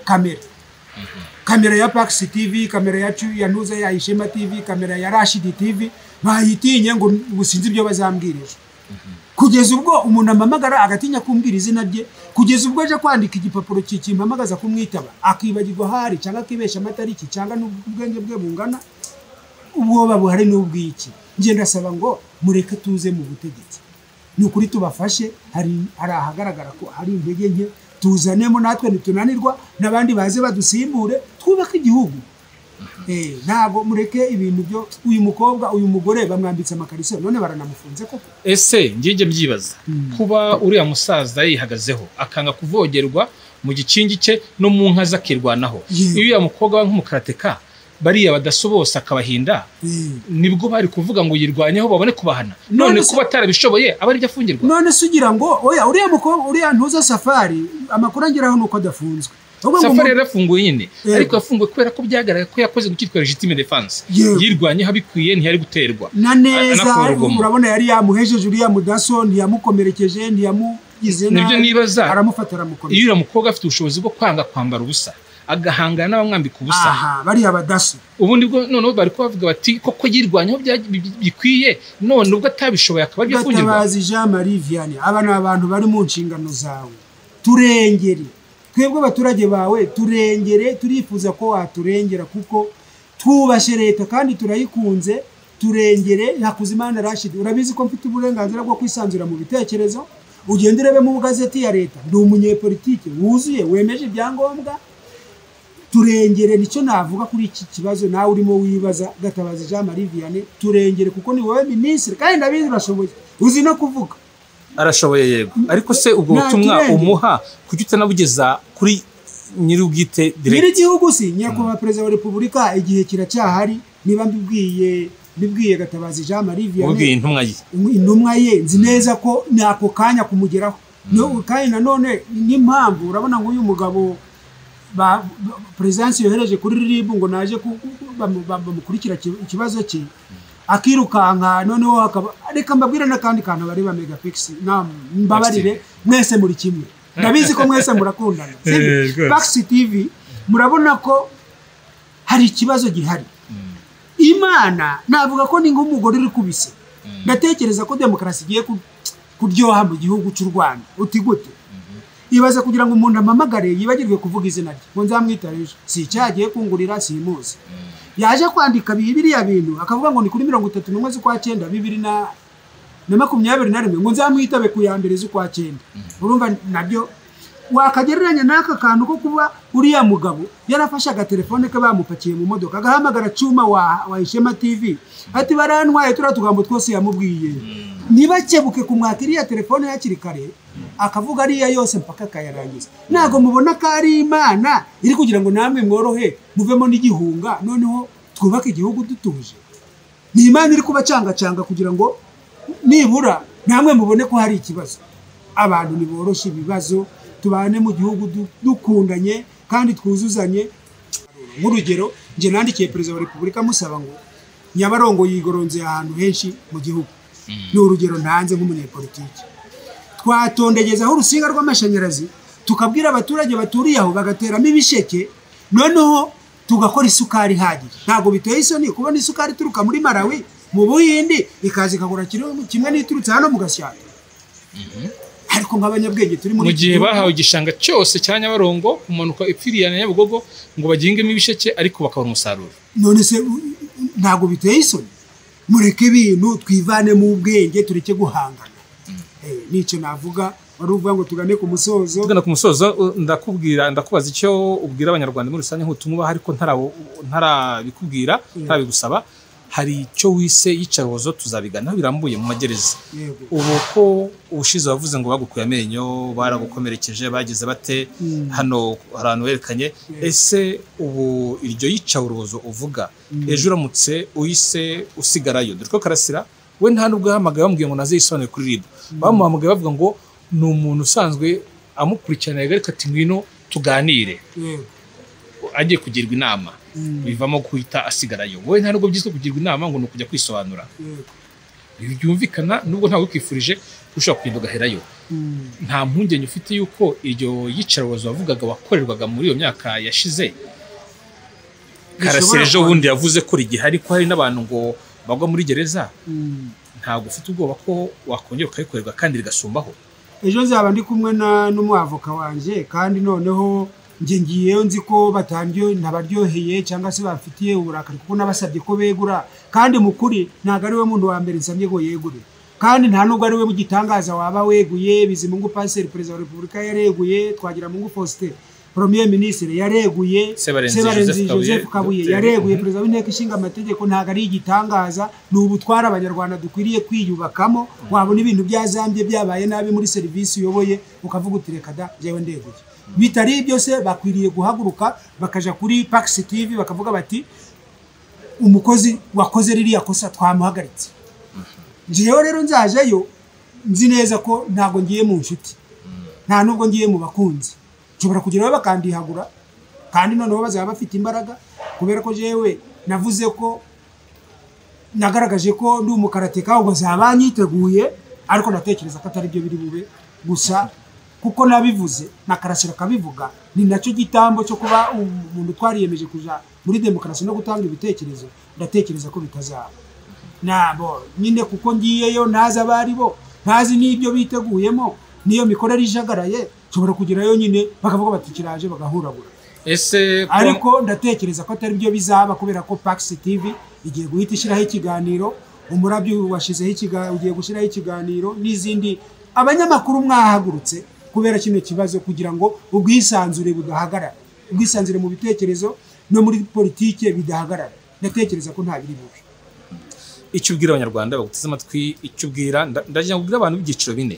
kamera ya Pax TV, kamera ya Ntuza ya Ishema TV, kamera ya Rashid TV, bayitinye ngo gusinzi ibyo bazambwirije. Kugeza ubwo umuntu amamagara agatinya kumbwira izina rye, kugeza ubwo aje kwandika igipapuro kimpamagaza kumwitaba, akibagirwa hari cyangwa akibesha amatariki cyangwa n'ubwenge bwe bungana, ubwoba buhari n'ubwiki. Nje ndasaba ngo mureke tuze mu butegetsi, ni ukuri tubafashe, hari ahagaragara ko hari intege nke, tuzanemo natwe nitunanirwa n'abandi baze badusimbure, twubaka igihugu. Ntago mureke ibintu byo uyu mukobwa uyu mugore bamwambitse amakariso none baranamufunze koko. Ese ngije mbyibaza kuba uriya musaza yihagazeho akanga kuvogerwa mu gikingi cye no mu nka zakirwanaho, iyo ya mukobwa nk'umukarateka bariya badasobose akabahinda, nibwo bari kuvuga ngo yirwanyeho babone kubahana. None kuba atarabishoboye aba ari byo afungirwa. None sugira ngo oya uriya mukobwa uriya Ntuza Safari amakuru angeraho nuko adafunzwe. Safari yarafunguye nyine, ariko yafunguwe kubera ko byagaragaye ko yakoze gukitwa legitime defense, yirwanye habikwiye ntiyari guterwa na neza. Urabona yari yamuhejeje uriya mudaso, ntiyamukomerekeje, ntiyamugize nabi, nibyo nibaza aramufata aramukomeza. Iyo umukobwa afite ubushobozi bwo kwanga kwambara ubusa agahangana n'abamwambika ubusa, bari abadaso ubundi bwo noneho bari kubavuga bati koko yirwanyeho bikwiye, none ubwo atabishoboye akaba ari afungirwa. Gatabazi Jean Marie Vianney, aba ni abantu bari mu nshingano zawe, turengere twebwe abaturage bawe, turengere, turifuza ko waturengera kuko twubashe leta kandi turayikunze. Turengere Hakuzimana Rashid, urabizi ko mfite uburenganzira bwo kwisanzura mu bitekerezo, ugende urebe mu gazeti ya leta, ndi umunyepolitike wuzuye wemeje ibyangombwa. Turengere nicyo navuga kuri iki kibazo nawe urimo wibaza. Gatabazi Jean Marie Vianney, turengere kuko ni wowe minisitiri kandi ndabizi urashoboye, uzi no kuvuga. Arashoboye yego, ariko se ubwo butumwa umuha kuki utanabugeza kuri nyiri ubwite direct? Nyiri gihugu si nyakubahwa perezida wa repubulika, igihe kiracyahari. Niba mbibwiye Gatabazi Jean Marie Vianney, intumwa ye nzi neza ko nako kanya kumugeraho. Kandi nanone n'impamvu urabona ngo uyu mugabo presidence yohereje kuri RIB ngo naje bamukurikira ikibazo cye, akirukanka noneho reka mbabwira n'akandi kantu bari ba Megapix, mbabarire mwese muri kimwe, ndabizi ko mwese murakundana. Pax TV murabona ko hari ikibazo gihari. Imana navuga ko ni nk'umugore uri kubise, ndatekereza ko demokarasi igiye kuryoha mu gihugu cy'u Rwanda. Uti gute? Ibaza kugira ngo umuntu amamagare yibagirwe kuvuga izina rye, ngo nzamwitareje, si cyagiye kungurira simuzi. Yaje kwandika biriya bintu akavuga ngo ni kuri 31 z'ukwa 9 2021 ngo nzamwitabe ku ya mbere z'ukwa 9. Urumva nabyo wakagereranya n'aka kantu ko kuba uriya mugabo yarafashe agatelefone ke bamupakiye mu modoka agahamagara Cyuma wa Ishema TV ati barantwaye turatugambo twose yamubwiye, nibakebuke kumwakiriya telefone yakiri kare akavuga ariya yose mpaka kayarangiza. Nago mubona ko ari Imana iri kugira ngo namwe mworohe muvemo n'igihunga, noneho twubake igihugu dutuje. Ni Imana iri kubacanga kugira ngo nibura namwe mubone ko hari ikibazo. Abantu niboroshe ibibazo, tubane mu gihugu dukundanye kandi twuzuzanye. Nk'urugero nje nandikiye perezida wa repubulika musaba ngo Nyabarongo yigoronze ahantu henshi mu gihugu. Ni urugero ntanze nk'umunyepolitiki. Twatondegezaho urusinga rw'amashanyarazi tukabwira abaturage baturiye aho bagateramo ibisheke, noneho tugakora isukari ihagije. Ntago biteye isoni kubona isukari turuka muri Malawi mu Buhindi ikaza ikagura kimwe n'iturutse hano mu Gashyaka. Ariko nk'abanyabwenge turi muri mu gihe bahawe igishanga cyose cya Nyabarongo kumanuka ipfiriya na Nyabugogo ngo bagingemo ibisheke ariko bakabona umusaruro. None se ntago biteye isoni? Mureke ibintu twivane mu bwenge tureke guhangana. Nicyo navuga, wari uvuga ngo tugane ku musozo. Tugana ku musozo ndakubaza icyo ubwira abanyarwanda muri rusange nk'utumwa ariko ntarabikubwira, ntarabigusaba. Hari icyo wise yicarozo tuzabigana birambuye mu magereza. Ubu ko ubushize wavuze ngo bagukuye amenyo, baragukomerekeje, bagize bate, hano arantu werekanye. Ese ubu iryo yicarozo uvuga ejo uramutse uyise usigarayo, dore ko Karasira we nta nubwo yahamagaye bambwiye ngo naze yisobanure kuri RIB, bamuhamagaye bavuga ngo ni umuntu usanzwe amukurikirana yagarika ati ngwino tuganire, agiye kugirwa inama bivamo guhita asigarayo. Wowe nta nubwo byiswe kugirwa inama ngo nukujya kwisobanura. Byumvikana nubwo ntawe kwifurije ushobora kugenda ugaherayo. Nta mpungenge ufite yuko iryo yicarozo wavugaga wakorerwaga muri iyo myaka yashize Karasira ejo bundi yavuze ko rigihari ko hari n'abantu ngo bagwa muri gereza ntabwo ufite ubwoba ko wakongera ukayikorerwa kandi rigasumbaho? Ejo nzaba ndi kumwe n'umwavoka wanje kandi noneho ngiyeyo nzi ko ntabaryoheye cyangwa se bafitiye uburakari kuko nabasabye ko begura kandi mukuri ntago ari we muntu wa mbere nsabye ngo yegure kandi nta nubwo ari we mu gitangaza waba weguye. Bizimungu Pasteur Perezida wa Repubulika yareguye, Twagiramungu Faustin Premier Ministre yareguye, Sebarenzi Joseph Kabuye yareguye, Perezida w'Inteko Ishinga Amategeko. Ntago ari igitangaza, ni ubutwara abanyarwanda dukwiriye kwiyubakamo. Wabona ibintu byazambye byabaye nabi muri serivisi uyoboye ukavuga uti reka da jewe ndeguye. Bitari ibyo se bakwiriye guhaguruka bakaja kuri Pax TV bakavuga bati umukozi wakoze ririya kosa twamuhagaritse. Ngiyeyo rero nzajeyo nzi neza ko ntago ngiye mu nshuti, nta nubwo ngiye mu bakunzi. Nshobora kugeraho bakandihagura kandi noneho bazaba bafite imbaraga kubera ko jewe navuze ko nagaragaje ko ndi umukarateka ubwo zaba nyiteguye, ariko natekereza ko atari byo biri bube gusa kuko nabivuze na Karasira kabivuga. Ni nacyo gitambo cyo kuba umuntu twariyemeje kuja muri demokarasi no gutanga ibitekerezo. Ndatekereza ko bitazaba nabo nyine kuko ngiyeyo ntazi abari bo, ntazi n'ibyo biteguyemo, niyo mikorere ijagaraye. Nshobora kugerayo nyine bakavuga bati kiraje bagahuragura. Ariko ndatekereza ko atari byo bizaba kubera ko Pax TV igiye guhita ishyiraho ikiganiro, umurabyo washizeho ugiye gushyiraho ikiganiro n'izindi. Abanyamakuru mwahagurutse kubera kino kibazo kugira ngo ubwisanzure budahagarara, ubwisanzure mu bitekerezo no muri politike bidahagarara. Ndatekereza ko nta biri bubi. Icyo ubwira abanyarwanda baguteze amatwi, icyo ubwira ndagira ngo ubwire abantu b'ibyiciro bine.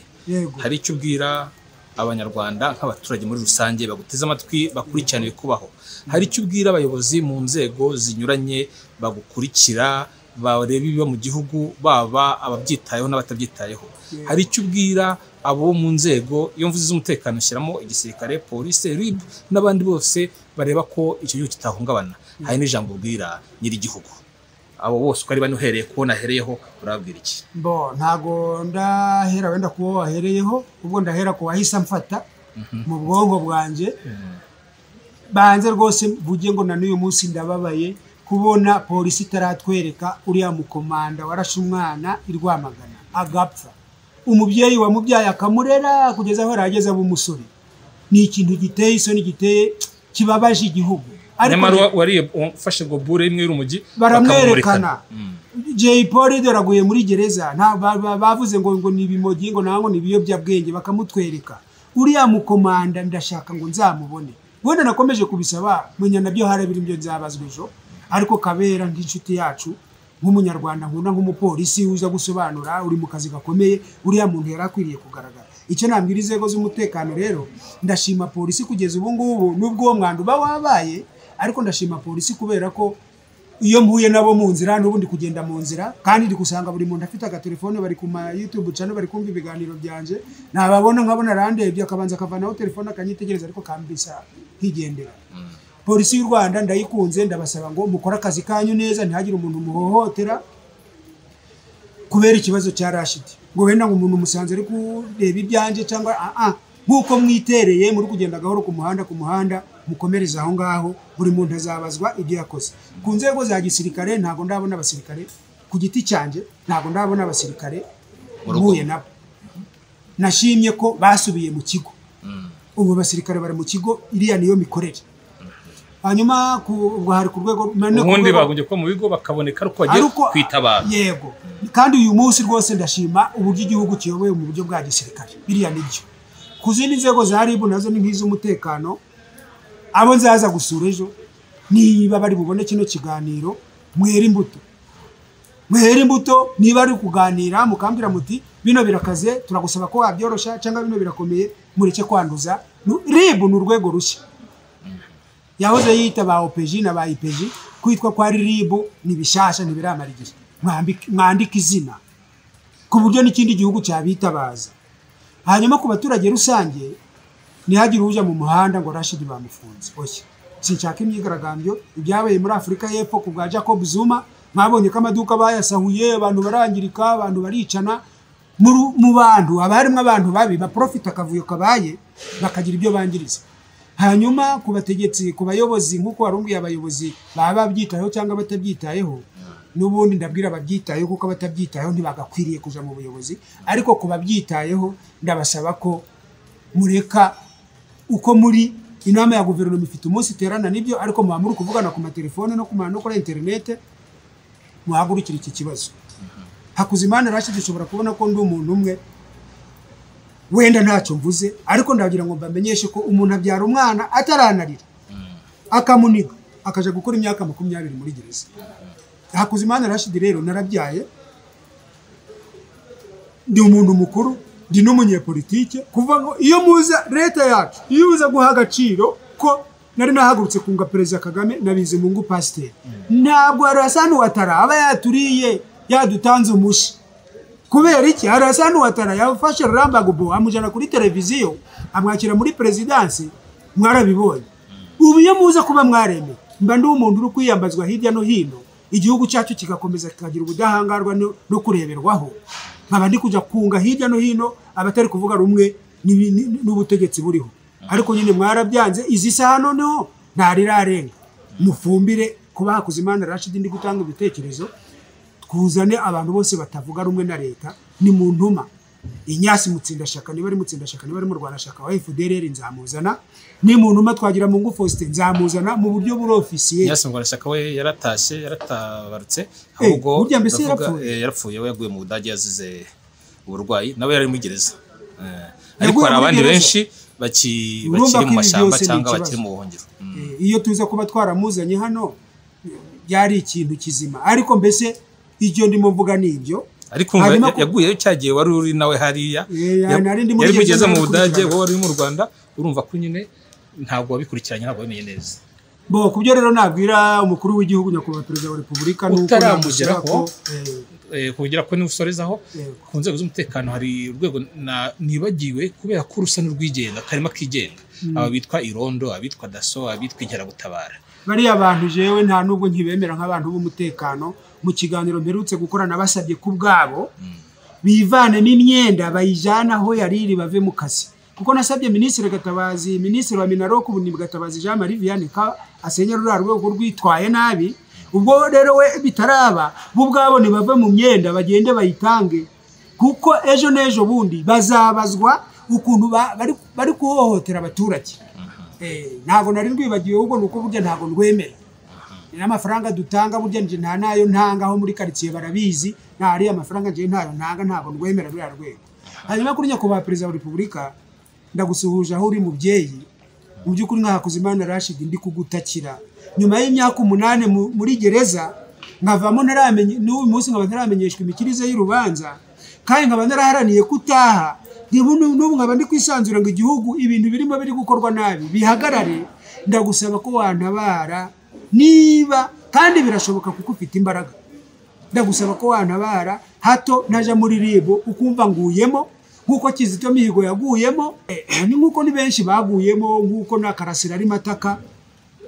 Hari icyo ubwira abanyarwanda nk'abaturage muri rusange baguteze amatwi bakurikirana ibikubaho. Hari icyo ubwira abayobozi mu nzego zinyuranye bagukurikira bareba ibiba mu gihugu, baba ababyitayeho n'abatabyitayeho. Hari icyo ubwira abo mu nzego iyo mvuze z'umutekano shyiramo igisirikare, polisi, RIB n'abandi bose bareba ko icyo gihugu kitahungabana. Hari n'ijambo ubwira nyiri igihugu. Abo bose uko ari bane uhereye ko nahereyeho urabwira iki? Ntago ndahera wenda kuwo wahereyeho, ubwo ndahera ko wahise mfata mu bwongo bwanje. Banze rwose vuge ngo na n'uyu munsi ndababaye kubona polisi itaratwereka uriya mukomanda warashe umwana irwamagana agapfa, umubyeyi wamubyaye akamurera kugeza aho yarageze ab'umusore. Ni ikintu giteye isoni, giteye kibabaje igihugu. Nyamara wari ufashe ngo bure imwe y'urumogi baramwerekana. Jay Polly doraguye muri gereza, nta bavuze ngo ni ibimogi ngo nango ni ibiyobyabwenge bakamutwereka. Uriya mukomanda ndashaka ngo nzamubone. Wenda nakomeje kubisaba munya nabyo harabiri ibyo nzabazwe ejo, ariko Kabera nk'inshuti yacu nk'umunyarwanda nkunda nk'umupolisi uza gusobanura uri mu kazi gakomeye, uriya muntu yarakwiriye kugaragara. Icyo nambwira inzego z'umutekano rero, ndashima polisi kugeza ubu ngubu nubwo uwo mwanda uba wabaye, ariko ndashima polisi kubera ko iyo mpuye nabo mu nzira n'ubundi kugenda mu nzira kandi ndi gusanga buri muntu afite agatelefone, bari ku YouTube channel bari kumva ibiganiro byanje, nababona nkabona randebye akabanza akavanaho telefone akanyitegereza ariko kambisa higendera. Polisi y'u Rwanda ndayikunze, ndabasaba ngo mukora akazi kanyu neza, ntihagire umuntu muhohotera kubera ikibazo cya Rashid. Ngo wenda ngo umuntu musanze ari kureba ibyanje cyangwa nkuko mwitereye muri kugenda gahoro ku muhanda mukomereza aho ngaho, buri muntu azabazwa ibyo yakoze. Ku nzego za gisirikare ntago ndabona abasirikare, ku giti cyanje ntago ndabona abasirikare muye nabo. Nashimye ko basubiye mu kigo, ubu basirikare bari mu kigo, iriya niyo mikorere. Hanyuma hari ku rwego ubundi bagunye ko mu bigo bakaboneka uko bagiye kwitabara. Yego, kandi uyu munsi rwose ndashima uburyo igihugu kiyoboye mu buryo bwa gisirikare. Biriya nibyo. Ku zindi nzego za RIB nazo ni nk'iz'umutekano, abo nzaza gusura ejo niba bari bubone kino kiganiro, mwera imbuto niba ari kuganira mukambira muti bino birakaze turagusaba ko wabyorosha cyangwa bino birakomeye mureke kwanduza. RIB ni urwego rushya yahoze yita ba OPG na ba IPG, kwitwa kwa RIB ni bishasha ntibiramara igihe. Mwandika izina ku buryo n'ikindi gihugu cyabitabaza. Hanyuma ku baturage rusange ntihagire uja mu muhanda ngo Rashid bamufunze. Oya, sinshaka imyigaragambyo ibyabaye muri Afrika y'Epfo ku bwa Jacob Zuma. Mwabonye ko amaduka bayasahuye, abantu barangirika, abantu baricana mu bantu, abarimo abantu babi ba profit akavuyo kabaye bakagira ibyo bangiriza. hanyuma ku bategetsi ku bayobozi nk'uko warumbwiye abayobozi baba babyitayeho cyangwa batabyitayeho n'ubundi ndabwira ababyitayeho kuko batabyitayeho ntibagakwiriye kuja mu buyobozi ariko ku babyitayeho ndabasaba ko mureka uko muri inama ya guverinoma ifite umunsi iterana nibyo ariko muba muri kuvugana ku matelefone no kuri internet muhagurukira iki kibazo. Hakuzimana Rashid dushobora kubona ko ndi umuntu umwe wenda ntacyo mvuze ariko ndagira ngo mbamenyeshe ko umuntu abyara umwana ataranarira akamuniga akaje gukora imyaka 20 muri gereza. Hakuzimana Rashid rero narabyaye ndi umuntu mukuru ndi n'umunyepolitike kuva ngo iyo muza leta yacu iyo uza guha agaciro ko nari nahagurutse kunga Perezida Kagame nabize Mungu Pasteur ntabwo Hassan Ouattara aba yaturiye yadutanze umushi kubera iki Hassan Ouattara yafashe Rambagbo amujana kuri televiziyo amwakira muri presidence mwarabibonye. Ubu iyo muza kuba mwareme mba ndi umuntu uri kwiyambazwa hirya no hino igihugu cyacu kigakomeza kikagira ubudahangarwa no kureberwaho nkaba ndi kuja kunga hirya no hino abatari kuvuga rumwe n'ubutegetsi buriho ariko nyine mwarabyanze izi saha noneho ntarirarenga mufumbire kuba Hakuzimana Rashid ndi gutanga ibitekerezo twuzane abantu bose batavuga rumwe na leta ni mu ntuma Inyasi Mutsindashaka niba ari Mutsindashaka niba ari mu Rwanashaka wa FDLR nzamuzana ni mu ntuma twagira Mungu Faustin nzamuzana mu buryo buri officiel. Inyasi Mutsindashaka we yaratabarutse ahubwo yarapfuye we yaguye mu Budage yazize uburwayi nawe yari mu gereza ariko hari abandi benshi bakiri mu mashamba cyangwa bakiri mu buhungiro. Iyo tuza kuba twaramuzanye hano yari ikintu kizima ariko mbese icyo ndimo mvuga nibyo ariko yaguye cyagiye wari uri nawe hariya yari mugeze mu Budage wowe wari mu Rwanda urumva ko nyine ntabwo wabikurikiranye ntabwo bimenye neza bo kubyo rero nabwira umukuru w'igihugu nyakubahwa Perezida wa Repubulika nuko utaramugeraho kugira ko niusorezaho ku nzego z'umutekano hari urwego nibagiwe kubera ko rusa n'urwigenga karima kigenga aba bitwa irondo abitwa daso abitwa inkeragutabara bari abantu jewe nta nubwo nkibemera nk'abantu b'umutekano mu kiganiro mperutse gukorana basabye ku bwabo bivane n'imyenda bayijana aho yariri bave mu kazi kuko nasabye Ministre Gatabazi Ministre wa Minaro ku bunibwa Gatabazi Jean Marie Vianney ka asenya rurarwo rwitwaye nabi ubwo rero we bitaraba bubwabo ni bave mu myenda bagende bayitange kuko ejo nejo bundi bazabazwa ukuntu bari kuhohotera abaturage. Ntago nari ndwibagiwe ubwo nuko burya ntago ndwemera n'amafaranga dutanga burya nje nta nayo ntanga aho muri quartier barabizi ntari amafaranga nje ntanga ntago ndwemera bya rwego. Hanyuma kuri nyakubahwa Perezida wa Repubulika ndagusuhuje aho uri mubyeyi mu by'ukuri nka Hakuzimana Rashid ndi kugutakira nyuma y'imyaka 8 muri gereza nkavamo naramenye n'uyu munsi nkaba ntaramenyeshwa imikirize y'urubanza kandi nkaba naraharaniye kutaha n'ubu nkaba ndi kwisanzura ngo igihugu ibintu birimo biri gukorwa nabi bihagarare ndagusaba ko wantabara niba kandi birashoboka kuko ufite imbaraga ndagusaba ko wantabara hato naja muri ribo ukumva nguyemo nkuko Kizito Mihigo yaguyemo ni nkuko ni benshi baguyemo nkuko na Karasira ari mataka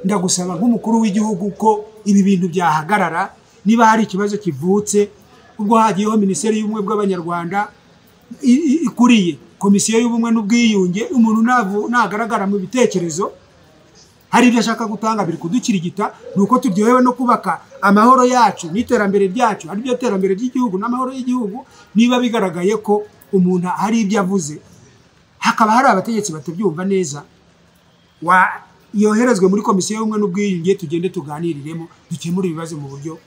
ndagusaba nk'umukuru w'igihugu ko ibi bintu byahagarara niba hari ikibazo kivutse ubwo hagiyeho Minisiteri y'Ubumwe bw'Abanyarwanda ikuriye Komisiyo y'Ubumwe n'Ubwiyunge umuntu nagaragara mu bitekerezo hari ibyo ashaka gutanga biri kudukirigita nuko turyohewe no kubaka amahoro yacu n'iterambere ryacu ari byo terambere ry'igihugu n'amahoro y'igihugu niba bigaragaye ko umuntu hari ibyo avuze hakaba hari abategetsi batabyumva neza yoherezwe muri Komisiyo y'Ubumwe n'Ubwiyunge tugende tuganiriremo dukemura ibibazo mu buryo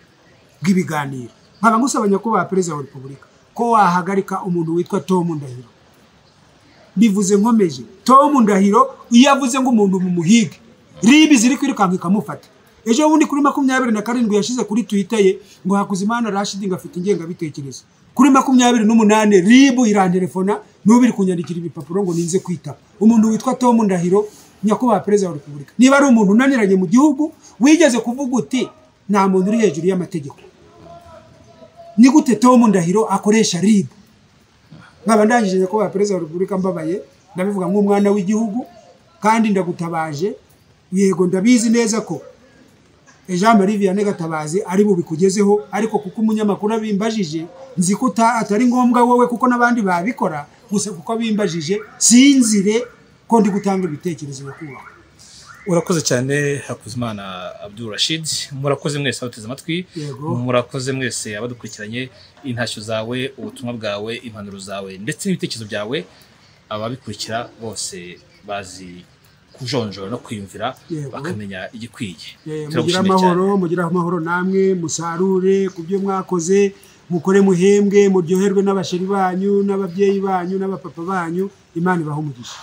bw'ibiganiro. Nkaba ngusaba nyakubahwa Perezida wa Repubulika ko wahagarika umuntu witwa Tom Ndahiro. Bivuze nkomeje Tom Ndahiro iyo avuze ngo umuntu mu muhige ribi ziri kwirukanka ikamufata ejo bundi kuri 27 yashize kuri Twitter ye ngo Hakuzimana Rashid ngafite ingenga bitekerezo kuri 28 ribu irantelefona n'ubiri kunyandikira ibipapuro ngo ninze kwitaba umuntu witwa Tom Ndahiro nyakubahwa Perezida wa Repubulika niba ari umuntu unaniranye mu gihugu wigeze kuvuga uti nta muntu uri hejuru y'amategeko ni gute Tom Ndahiro akoresha ribu nkaba ndangije nyakubahwa Perezida wa Repubulika mbabaye ndabivuga nk'umwana w'igihugu kandi ndagutabaje yego ndabizi neza ko Jean Marie Vianney Gatabazi ari bubikugezeho ariko kuko umunyamakuru abimbajije nzi ko atari ngombwa wowe kuko nabandi babikora gusa kuko abimbajije sinzire ko ndi gutanga ibitekerezo bakubaka. urakoze cyane Hakuzimana Abdul Rashid, murakoze mwese abateze amatwi, murakoze mwese abadukurikiranye, intashyo zawe, ubutumwa bwawe, impanuro zawe ndetse n'ibitekerezo byawe, ababikurikira bose bazi kujonjora no kwiyumvira bakamenya igikwiye. Mugira amahoro namwe, musarure ku byo mwakoze, mukore muhembwe, muryoherwe n'abasheri banyu n'ababyeyi banyu n'abapapa banyu, Imana ibahe umugisha.